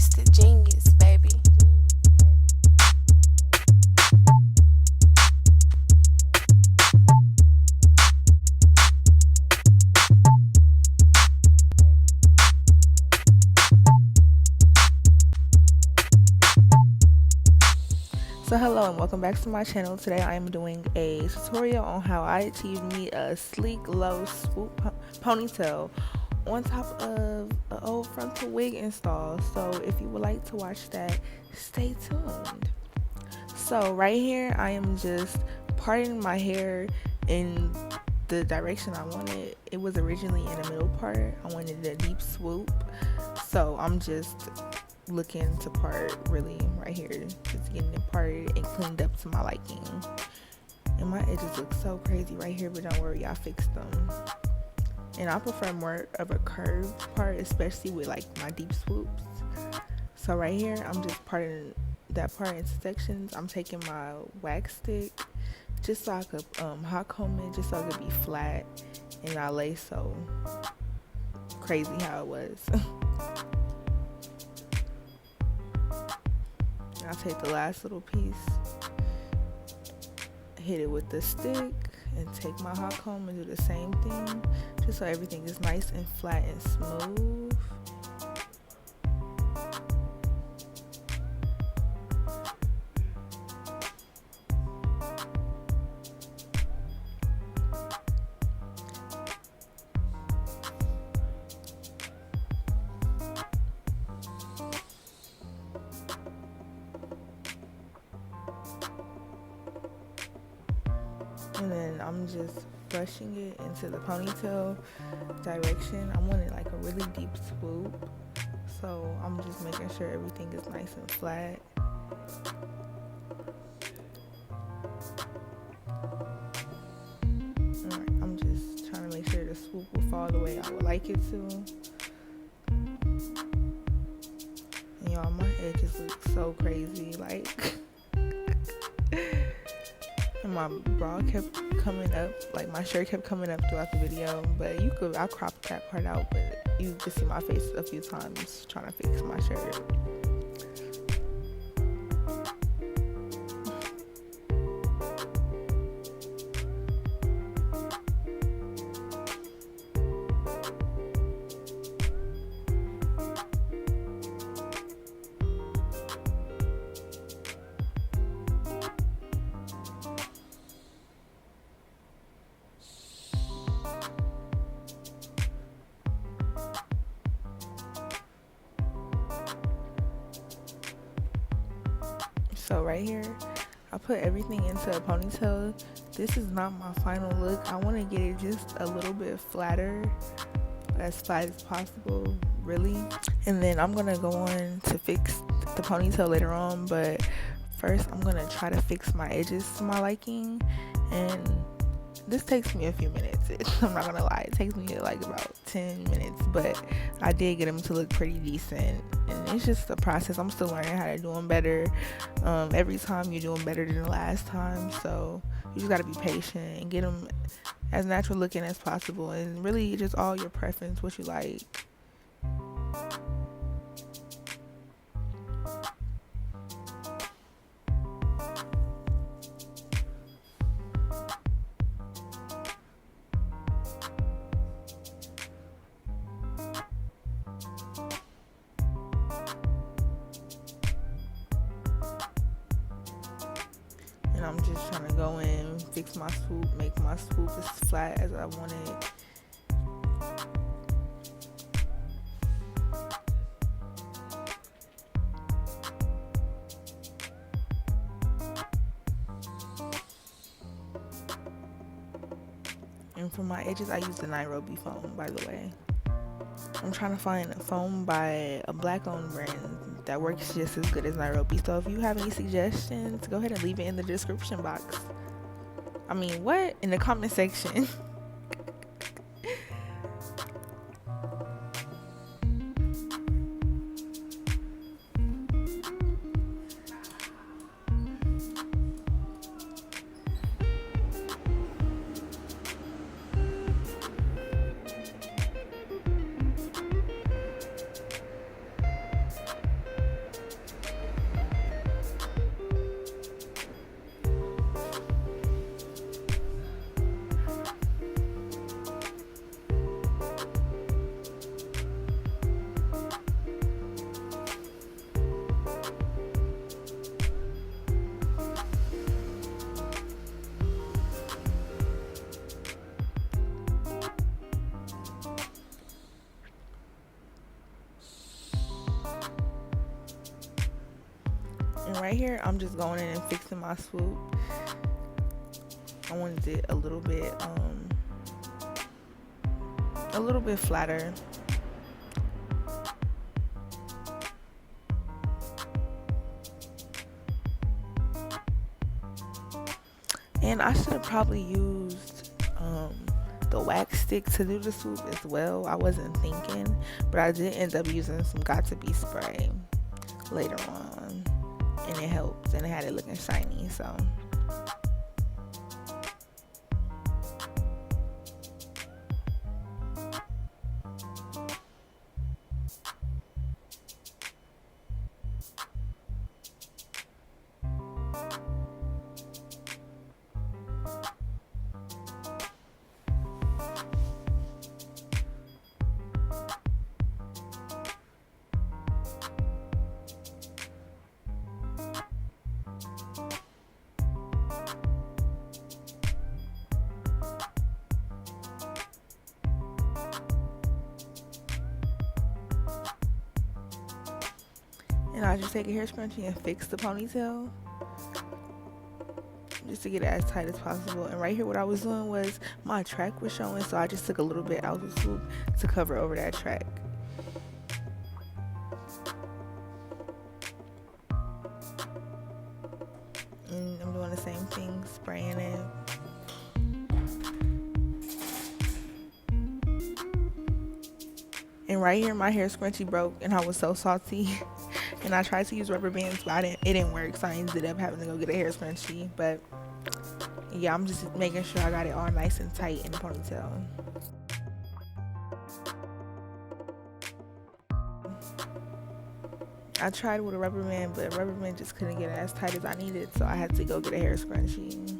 twisted genius, baby. So hello and welcome back to my channel. Today I am doing a tutorial on how I achieved me a sleek low swoop ponytail on top of an old frontal wig install. So if you would like to watch that, stay tuned. So right here I am just parting my hair in the direction I wanted. It was originally in the middle part. I wanted a deep swoop, so I'm just looking to part really right here, just getting it parted and cleaned up to my liking. And my edges look so crazy right here, but don't worry, I fixed them. And I prefer more of a curved part, especially with like my deep swoops. So right here I'm just parting that part into sections. I'm taking my wax stick just so I could hot comb it, just so it could be flat and not lay so crazy how it was. I'll take the last little piece, hit it with the stick, and take my hot comb and do the same thing, just so everything is nice and flat and smooth. And then I'm just brushing it into the ponytail direction. I wanted like a really deep swoop, so I'm just making sure everything is nice and flat. Alright, I'm just trying to make sure the swoop will fall the way I would like it to. And y'all, my edges look so crazy, like and my bra kept coming up, like my shirt kept coming up throughout the video, but I cropped that part out, but you could see my face a few times trying to fix my shirt. So right here, I put everything into a ponytail. This is not my final look. I want to get it just a little bit flatter, as flat as possible, really. And then I'm gonna go on to fix the ponytail later on, but first I'm gonna try to fix my edges to my liking. And this takes me a few minutes. I'm not gonna lie, it takes me like about 10 minutes, but I did get them to look pretty decent. And it's just a process. I'm still learning how to do them better. Every time you're doing better than the last time, so you just gotta be patient and get them as natural looking as possible. And really, just all your preference, what you like. And I'm just trying to go in, fix my swoop, make my swoop as flat as I want it. And for my edges, I use the Nairobi foam, by the way. I'm trying to find a foam by a black owned brand that works just as good as Nairobi. So if you have any suggestions, go ahead and leave it in the description box. I mean, what? In the comment section. And right here, I'm just going in and fixing my swoop. I wanted it a little bit flatter. And I should have probably used the wax stick to do the swoop as well. I wasn't thinking, but I did end up using some got2b spray later on, and it helped, and it had it looking shiny. So and I just take a hair scrunchie and fix the ponytail just to get it as tight as possible. And right here, what I was doing was my track was showing, so I just took a little bit out of the swoop to cover over that track. And I'm doing the same thing, spraying it. And right here, my hair scrunchie broke, and I was so salty. And I tried to use rubber bands, but it didn't work, so I ended up having to go get a hair scrunchie. But yeah, I'm just making sure I got it all nice and tight in the ponytail. I tried with a rubber band, but a rubber band just couldn't get it as tight as I needed, so I had to go get a hair scrunchie.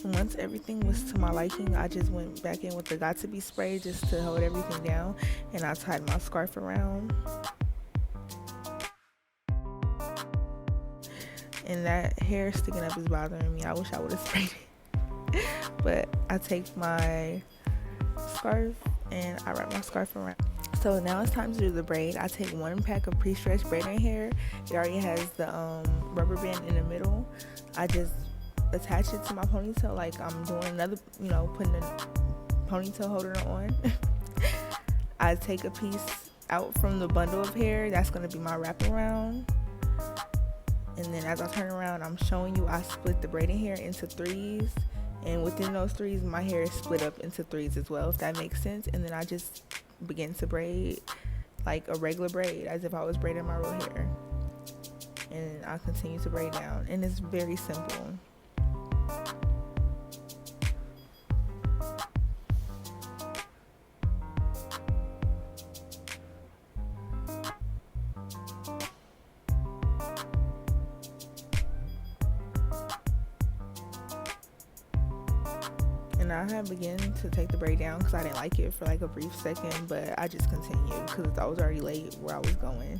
Once everything was to my liking, I just went back in with the got2b spray just to hold everything down, and I tied my scarf around. And that hair sticking up is bothering me. I wish I would have sprayed it. But I take my scarf and I wrap my scarf around. So now it's time to do the braid. I take 1 pack of pre-stretched braiding hair. It already has the rubber band in the middle. I just attach it to my ponytail like I'm doing another, putting a ponytail holder on. I take a piece out from the bundle of hair. That's going to be my wraparound. And then as I turn around, I'm showing you I split the braiding hair into 3s. And within those 3s, my hair is split up into 3s as well, if that makes sense. And then I just begin to braid like a regular braid, as if I was braiding my real hair. And I continue to braid down. And it's very simple. And I had begun to take the braid down because I didn't like it for like a brief second, but I just continued because I was already late where I was going.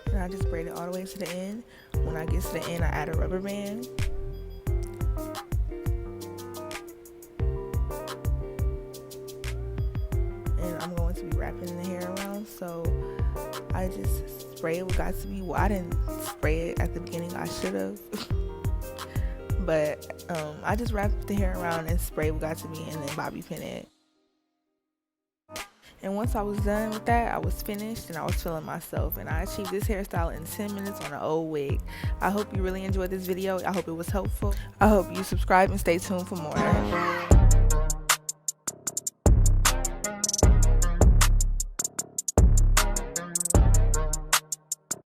And I just braid it all the way to the end. When I get to the end, I add a rubber band. And I'm going to be wrapping the hair around, so I just sprayed it with got to be. Well, I didn't spray it at the beginning. I should have. But I just wrapped the hair around and sprayed what got to be, and then bobby pin it. And once I was done with that, I was finished and I was feeling myself, and I achieved this hairstyle in 10 minutes on an old wig. I hope you really enjoyed this video. I hope it was helpful. I hope you subscribe and stay tuned for more.